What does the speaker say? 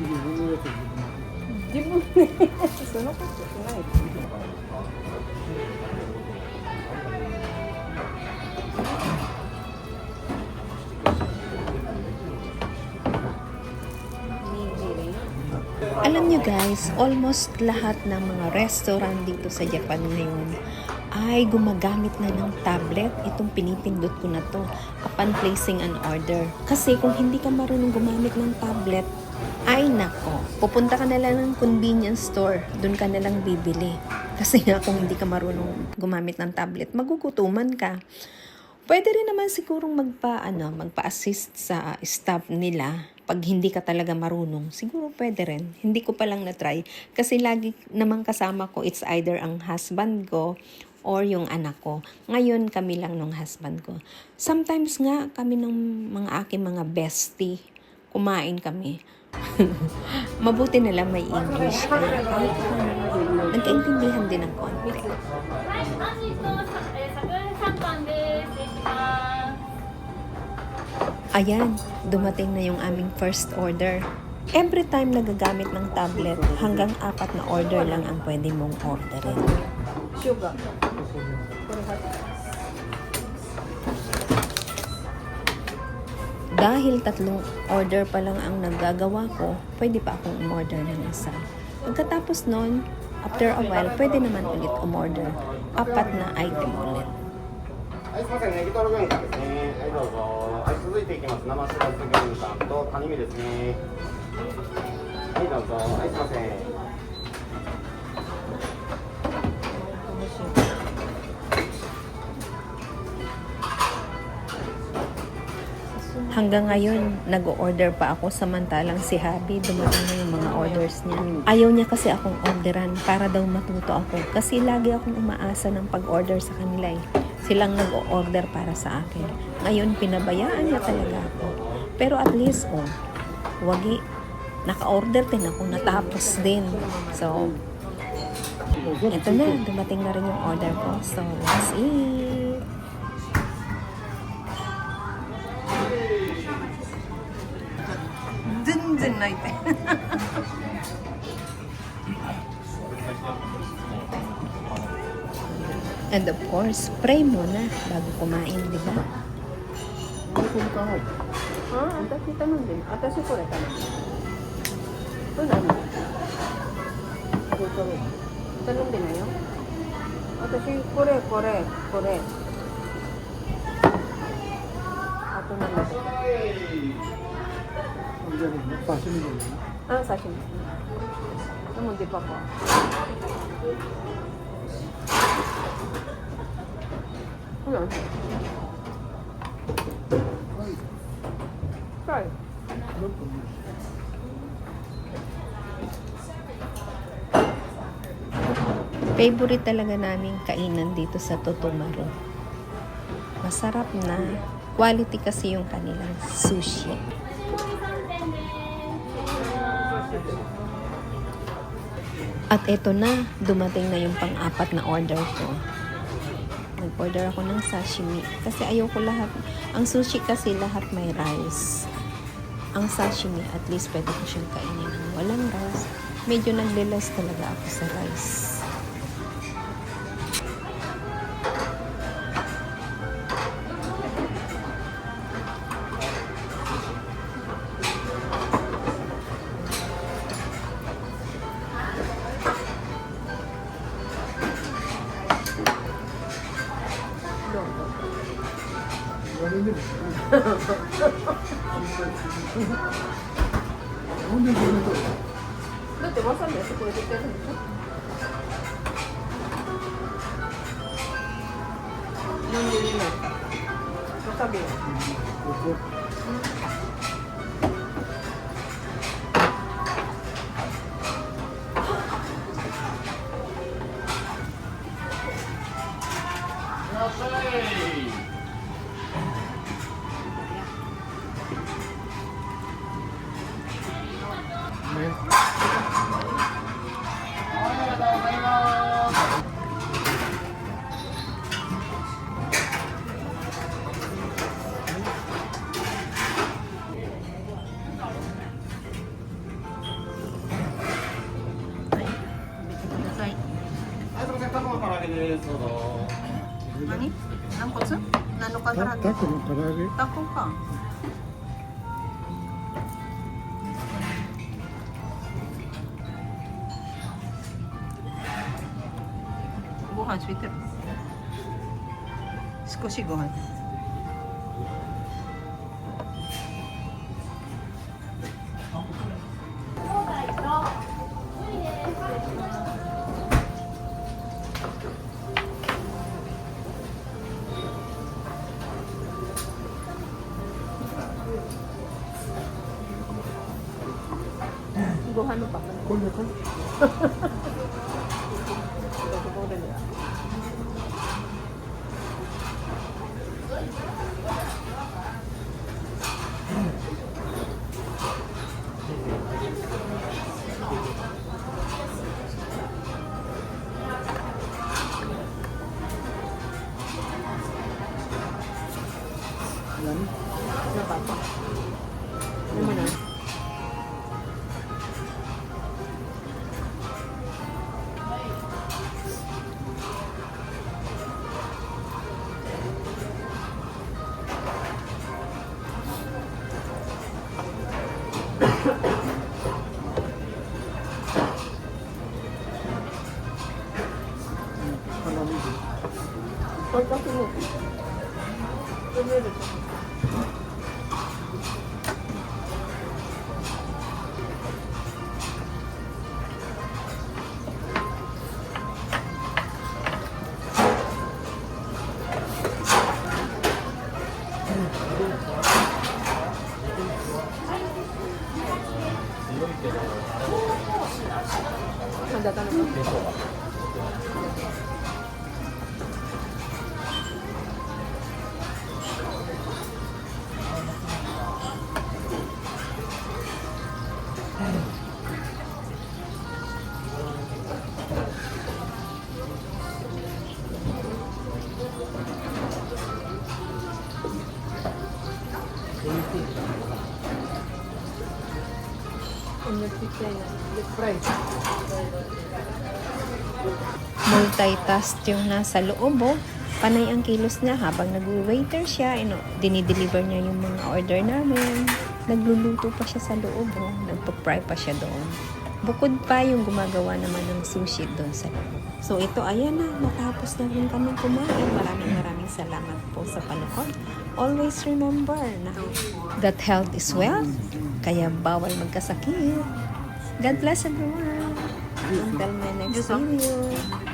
自分でそのことしないですね。Alam nyo guys, almost lahat ng mga restaurant dito sa Japan ngayon ay gumagamit na ng tablet. Itong pinipindot ko na to upon placing an order. Kasi kung hindi ka marunong gumamit ng tablet, ay nako, pupunta ka na lang ng convenience store, dun ka na lang bibili. Kasi nga kung hindi ka marunong gumamit ng tablet, magugutuman ka. Pwede rin naman sigurong magpa-assist sa staff nila pag hindi ka talaga marunong. Siguro pwede rin. Hindi ko pa lang na-try. Kasi lagi namang kasama ko, it's either ang husband ko or yung anak ko. Ngayon kami lang nung husband ko. Sometimes nga kami ng mga aking mga bestie, kumain kami. Mabuti na lang may English ka. Nagkaintindihan din ng konti. Ayan, dumating na yung aming first order. Every time nagagamit ng tablet, hanggang 4 na order lang ang pwede mong orderin. Sugar. Dahil 3 order pa lang ang nagagawa ko, pwede pa akong umorder ng isa. Pagkatapos nun, after a while, pwede naman ulit umorder. 4 na item ulit. はい、すみません、ネギトロ軍艦ですね。はい、どうぞ。はい、続いていきます。生しらす軍艦とカニ身ですね。はい、どうぞ。はい、すみません。Hanggang ngayon, nag-order pa ako samantalang si Habi, dumating na yung mga orders niya. Ayaw niya kasi akong orderan para daw matuto ako kasi lagi akong umaasa ng pag-order sa kanila eh. Silang nag-order para sa akin. Ngayon, pinabayaan niya talaga ako. Pero at least, wagi, naka-order din ako, natapos din. So, ito na, dumating na rin yung order ko. So, let's eat! Zenzenないって。And of course, pray muna bago kumain, di ba? あ、私頼んでる。私これ頼んでる。これ何？頼んでないよ。私これ。あと何だっけ？あ、刺身。Namun di pa po. Ano? Try. Favorite talaga namin kainan dito sa Totomaru. Masarap na. Quality kasi yung kanilang sushi. At eto na, dumating na yung pang-4 na order ko. Nag-order ako ng sashimi. Kasi ayoko lahat. Ang sushi kasi lahat may rice. Ang sashimi, at least pwede ko siyang kainin ng walang rice. Medyo nagle-less talaga ako sa rice. Daってわさびはそこで絶対やるんでしょ。なんで入れない？わさびは。です。どうぞ。何？軟骨？何の唐揚げ？タコの唐揚げ。タコか。ご飯ついてる。少しご飯。ご飯のパック。これでか。何？ Ano pa ito? Ano mo na? Pagka pinot. Pinot. Handa ka na ba? Multitask yung nasa loob, oh. Panay ang kilos niya habang nag-waiter siya, dinideliver niya yung mga order namin. Nagluluto pa siya sa loob, oh. Nagpa-fry pa siya doon. Bukod pa yung gumagawa naman ng sushi doon sa loob. So ito, ayan na, natapos na rin kami kumain. Maraming salamat po sa panood. Always remember na that health is wealth, kaya bawal magkasakit. God bless everyone. Until my next video.